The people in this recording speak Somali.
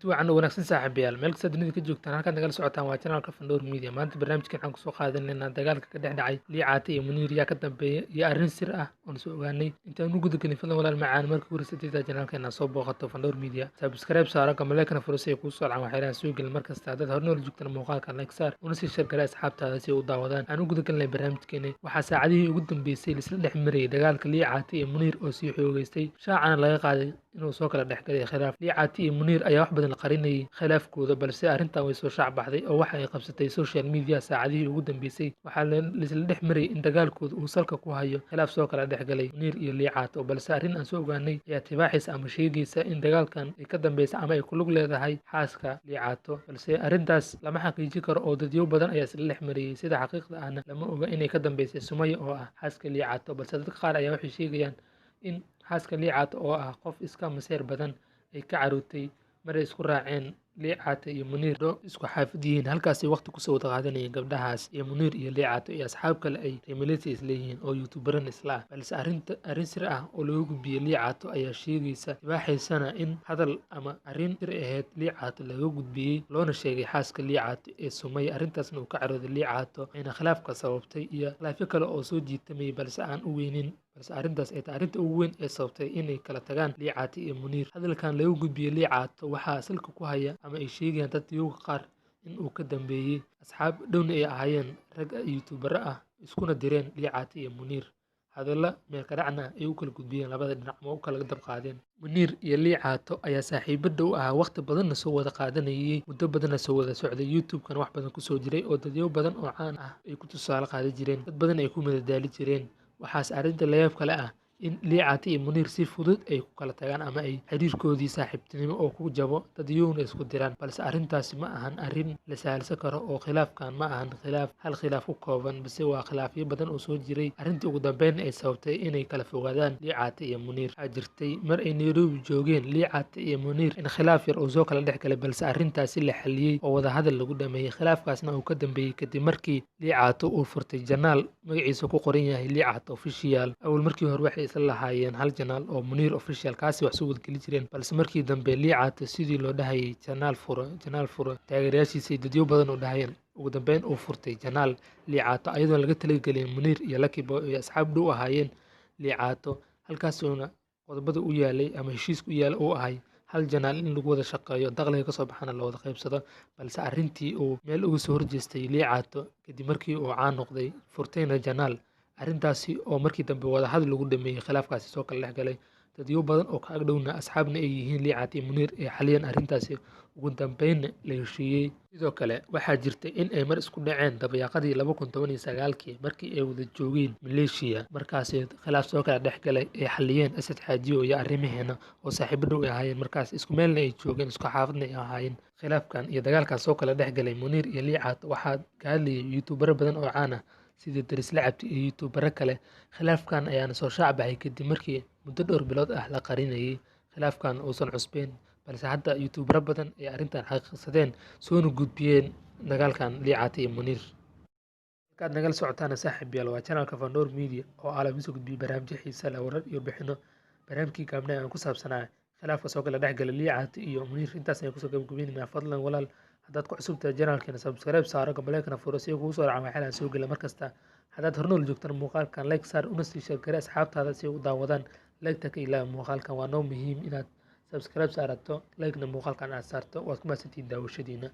kulanti wacan oo wanaagsan saaxiibayaal meel kasta dunida ka joogtaan halkaad nagala socotaan waa channelka Fandor Media maanta barnaamijkan waxaan kusoo qaadanaynaa dagaalka ka dhex dhacay Liicaate iyo Muniir yaa ka dambeeya iyo arrin sir ah oo soo ogaanay intaan u guda galin fadlan walaal macaan markii hore sidii channelkeena soo booqato Fandor Media subscribe saara kamaleekana furasay ku soo dhacaan waxyaabaha soo gelin markasta haddaad hornool joogtaan muuqaalka like saar una sii share garay asxaabtaada si u daawadaan aan u guda galnay barnaamijkeena waxaa saacadihii ugu dambeysay isla dhex marayay dagaalka Liicaate iyo Muniir oo sii xoogaystay shaacana laga qaaday inuu soo kala dhex galay khilaaf Liicaate iyo Muniir ayaa wax badan la qarinayay khilaafkooda balse arrintan way soo shaac baxday oo waxa ay qabsatay social media saacadihii ugu dambeysay waxaa la isla dhex marayay in dagaalkooda uu salka ku hayo khilaaf soo kala dhex galay Muniir iyo Liicaate balse arrin aan soo ogaanay ayaa tibaaxaysa ama sheegaysa in dagaalkan ay ka dambeysay ama ay ku lug leedahay xaaska Liicaate balse arrintaas lama xaqiijin karo oo dadyo badan ayaa isla dhex marayay sida xaqiiqda ahna lama oga inay ka dambeysay Sumaya oo ah xaaska Liicaate balse dadka qaar ayaa waxay sheegayaan in xaaska Liicaate oo ah qof iska maseer badan ay ka carootay maray isku raaceen Liicaate iyo Muniir isku xaafid yihiin halkaasay waqti kusoo wada qaadanayeen gabdhahaas iyo Muniir iyo Liicaate iyo asxaab kale ay reemileysi isleeyihiin oo youtuberan isla ah balse arrin sir ah oo lagu gudbiyay Liicaate ayaa sheegaysa tibaaxaysana in hadal ama arrin sir ahayd Liicaate laga gudbiyay loona sheegay xaaska Liicaate ee Sumaya arrintaasna uu ka carooday Liicaate ayna khilaafka sababtay iyo khilaafyo kale oo soo jiitamay balse aan u weynin balse arrintaas ay tahay arrinta ugu weyn ee sababtay inay kala tagaan Liicaate iyo Muniir hadalkan lagu gudbiyay Liicaate waxaa salka ku haya ama ay sheegayaan dad iyaga qaar in uu ka dambeeyay asxaab dhowna ay ahaayeen rag youtuber ah iskuna direen Liicaate iyo Muniir hadalla meel ka dhacna ay u kala gudbiyeen labada dhinac ma u kala dab qaadeen Muniir iyo Liicaate ayaa saaxiibo dhow ah waqti badanna soo wada qaadanayay muddo badanna soo wada socday YouTube-kan wax badan kusoo jiray oo dadyo badan oo caan ah ay ku tusaale qaadan jireen dad badan ay ku madadaali jireen waxaas arrinta layaab kale ah in Liicaate iyo Muniir si fudud ay ku kala tagaan ama ay xiriirkoodii saaxiibtinimo oo ku jabo dadyowna isku diraan balse arrintaasi ma ahan arrin la sahlan karo oo khilaafkan ma ahan hal khilaaf u kooban balse waa khilaafyo badan oo soo jiray arrintii ugu dambeyn ay sababtay inay kala fogaadaan Liicaate iyo Muniir waxaa jirtay mar ay Nairobi joogeen Liicaate iyo Muniir in khilaaf yar oo soo kala dhex galay balse arrintaasi la xaliyay oo wada hadal lagu dhameeyay khilaafkaasna uu ka dambeeyay kadib markii Liicaate uu furtay janaal magaciisa ku qoran yahay Liicaate official awal markii hore waxay isla lahaayeen hal janaal oo Muniir official kaasi wax soo wada geli jireen balse markii dambe Liicaate sidii loo dhahayay janaal furo taageerayaashiisa dadyo badan oo dhahayeen ugu dambeyn uu furtay janaal Liicaate ayadoo laga talagelin Muniir iyo Lucky Boy iyo asxaab dhow ahaayeen Liicaate halkaasuna qodobada u yaalay ama heshiiska u yaal uu ahay hal janaal in lagu wada shaqeeyo dakhliga ka soo baxana la wada qaybsado balse arrintii uu meel uga soo horjeestay Liicaate kadib markii uu caan noqday furtayna janaal arrintaasi oo markii dambe wada hadal lagu dhameeyay khilaafkaasi soo kala dhex galay dadyo badan oo ka agdhowna asxaabna ay yihiin Liicaate iyo Muniir ee xaliyeen arrintaasi ugu dambeynna la heshiiyey sidoo kale waxaa jirtay in ay mar isku dhaceen dabayaaqadii 2019 markii ay wada joogeen Malaysia markaasi khilaaf soo kala dhex galay ay xaliyeen Asad Xaajiyo iyo arrimaheena oo saaxiibo dhow ay ahaayeen markaas isku meelna ay joogeen isku xaafadna ay ahaayeen khilaafkan iyo dagaalkan soo kala dhex galay Muniir iyo Liicaate waxaa ka hadlayay youtuber badan oo caan ah sidii Daris Lacabti iyo youtubero kale khilaafkan ayaana soo shaac baxay kadib markii muddo dhowr bilood ah la qarinayay khilaafkan uusan cusbeen balse hadda youtubero badan ay arrintan xaqiiqsadeen soona gudbiyeen dagaalkan Liicaate iyo Muniir halkaad nagala socotaana saaxiibayaal waa channelka Fandor Media oo alaabisa gudbiya barnaamijyo xiiso leh warar iyo bixino barnaamijkii gaabnaa aan ku saabsanaa khilaafka soo kala dhex galay Liicaate iyo Muniir intaas ayaan kusoo gabagabaynaynaa fadlan walaal haddaad ku cusubtahay channelkeena subscribe saaro gambaleekana furo si kugu soo dhacaan waxyaalaha soo gela markasta haddaad hornool joogtaan muuqaalkan like saar una sii share garay asxaabtaada si ay u daawadaan like-ta ka ilaa muuqaalkan waa noo muhiim inaad subscribe saarato like-na muuqaalkan aad saarto waad ku mahadsantihiin daawashadiina